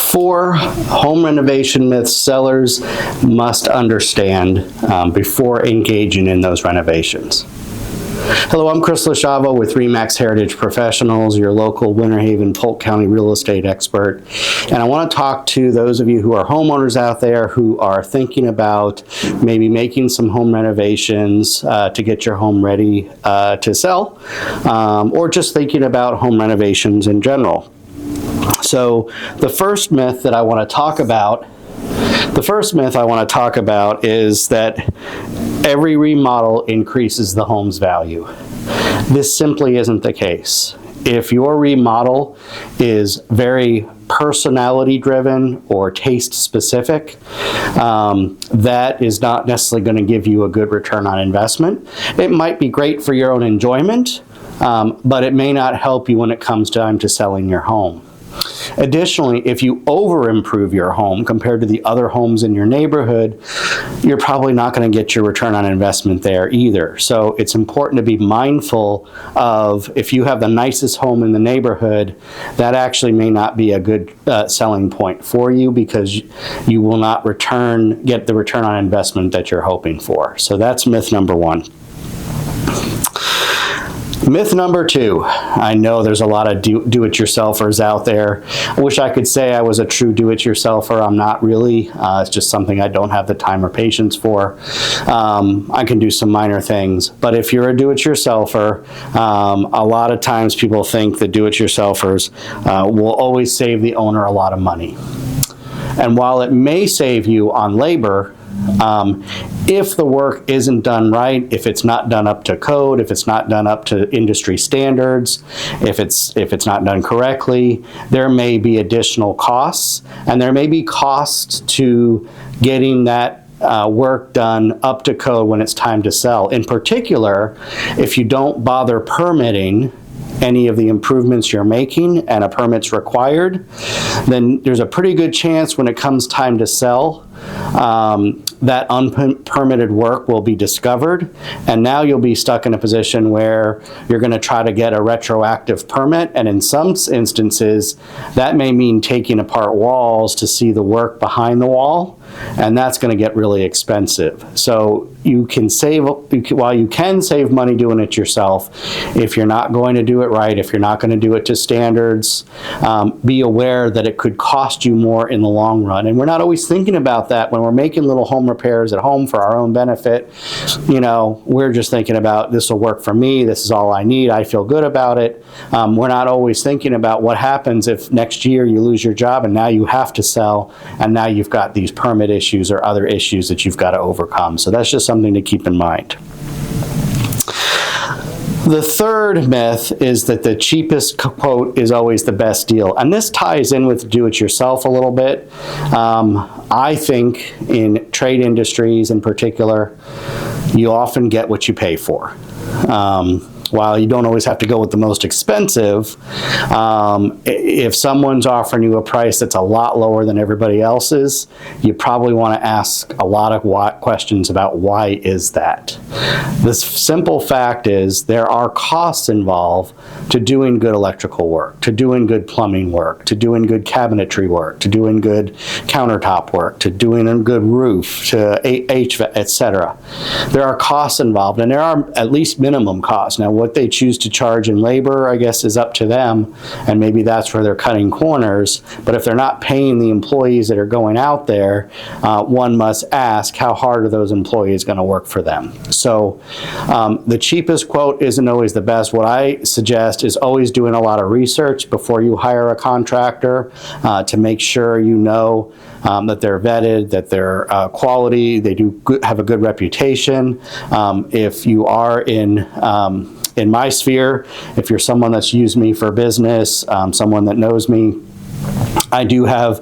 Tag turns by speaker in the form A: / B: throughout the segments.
A: 4 home renovation myths sellers must understand before engaging in those renovations. Hello, I'm Chris Lashavo with RE/MAX Heritage Professionals, your local Winter Haven, Polk County real estate expert. And I want to talk to those of you who are homeowners out there who are thinking about maybe making some home renovations to get your home ready to sell, or just thinking about home renovations in general. So the first myth I want to talk about is that every remodel increases the home's value. This simply isn't the case. If your remodel is very personality driven or taste specific, that is not necessarily going to give you a good return on investment. It might be great for your own enjoyment, but it may not help you when it comes time to selling your home. Additionally, if you over improve your home compared to the other homes in your neighborhood, you're probably not going to get your return on investment there either. So it's important to be mindful of, if you have the nicest home in the neighborhood, that actually may not be a good selling point for you, because you will not get the return on investment that you're hoping for. So that's myth number 1. Myth number 2, I know there's a lot of do-it-yourselfers out there. I wish I could say I was a true do-it-yourselfer. I'm not really. It's just something I don't have the time or patience for. I can do some minor things. But if you're a do-it-yourselfer, a lot of times people think that do-it-yourselfers will always save the owner a lot of money. And while it may save you on labor, if the work isn't done right, if it's not done up to code, if it's not done up to industry standards, if it's not done correctly, there may be additional costs, and there may be costs to getting that work done up to code when it's time to sell. In particular, if you don't bother permitting any of the improvements you're making and a permit's required, then there's a pretty good chance when it comes time to sell, that unpermitted work will be discovered, and now you'll be stuck in a position where you're going to try to get a retroactive permit, and in some instances that may mean taking apart walls to see the work behind the wall, and that's going to get really expensive. So you can save, while you can save money doing it yourself, if you're not going to do it right, if you're not going to do it to standards, be aware that it could cost you more in the long run. And we're not always thinking about that when we're making little home repairs at home for our own benefit. You know, we're just thinking about, this will work for me, this is all I need, I feel good about it. We're not always thinking about what happens if next year you lose your job and now you have to sell, and now you've got these permit issues or other issues that you've got to overcome. So that's just something to keep in mind. The third myth is that the cheapest quote is always the best deal. And this ties in with do-it-yourself a little bit. I think in trade industries in particular, you often get what you pay for. While you don't always have to go with the most expensive, if someone's offering you a price that's a lot lower than everybody else's, you probably want to ask a lot of questions about why is that. The simple fact is there are costs involved to doing good electrical work, to doing good plumbing work, to doing good cabinetry work, to doing good countertop work, to doing a good roof, to HVAC, etc. There are costs involved, and there are at least minimum costs. Now, what they choose to charge in labor, I guess, is up to them, and maybe that's where they're cutting corners. But if they're not paying the employees that are going out there, one must ask, how hard are those employees going to work for them? So the cheapest quote isn't always the best. What I suggest is always doing a lot of research before you hire a contractor, to make sure you know that they're vetted, that they're quality, they do have a good reputation. If you are in my sphere, if you're someone that's used me for business, someone that knows me, I do have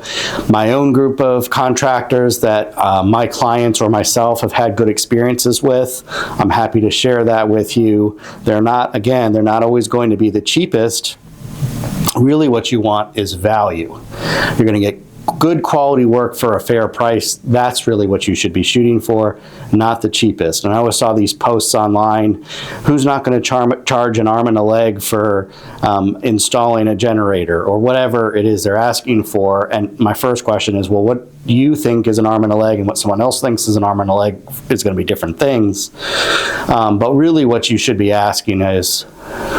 A: my own group of contractors that my clients or myself have had good experiences with. I'm happy to share that with you. They're not always going to be the cheapest. Really what you want is value. You're going to get good quality work for a fair price, that's really what you should be shooting for, not the cheapest. And I always saw these posts online, who's not going to charge an arm and a leg for installing a generator or whatever it is they're asking for. And my first question is, well, what you think is an arm and a leg and what someone else thinks is an arm and a leg is going to be different things. But really what you should be asking is,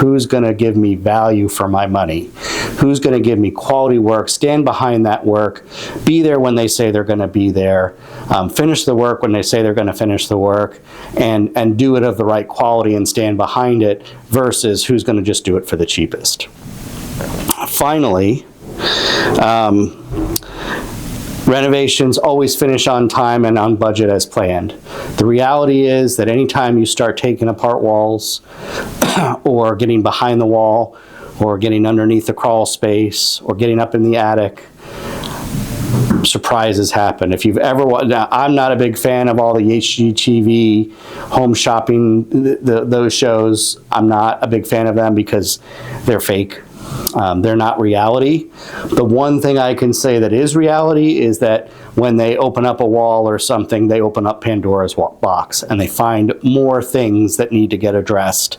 A: who's going to give me value for my money? Who's going to give me quality work, stand behind that work, be there when they say they're going to be there, finish the work when they say they're going to finish the work, and do it of the right quality and stand behind it, versus who's going to just do it for the cheapest. Finally, renovations always finish on time and on budget as planned. The reality is that anytime you start taking apart walls or getting behind the wall or getting underneath the crawl space or getting up in the attic, surprises happen. If you've ever watched, now I'm not a big fan of all the HGTV home shopping, those shows. I'm not a big fan of them because they're fake. They're not reality. The one thing I can say that is reality is that when they open up a wall or something, they open up Pandora's box and they find more things that need to get addressed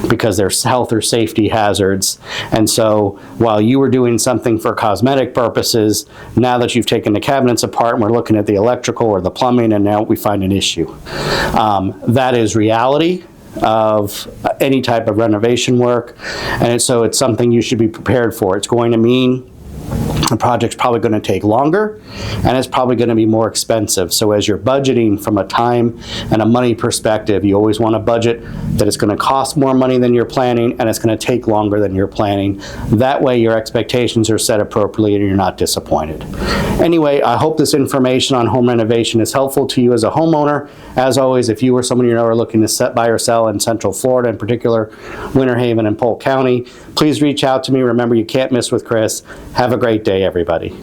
A: because they're health or safety hazards. And so while you were doing something for cosmetic purposes, now that you've taken the cabinets apart and we're looking at the electrical or the plumbing, and now we find an issue. That is reality of any type of renovation work, and so it's something you should be prepared for. It's going to mean the project's probably going to take longer, and it's probably going to be more expensive. So as you're budgeting from a time and a money perspective, you always want a budget that is going to cost more money than you're planning, and it's going to take longer than you're planning. That way your expectations are set appropriately and you're not disappointed. Anyway, I hope this information on home renovation is helpful to you as a homeowner. As always, if you or someone you know are looking to buy or sell in Central Florida, in particular Winter Haven and Polk County, please reach out to me. Remember, you can't miss with Chris. Have a great day, everybody.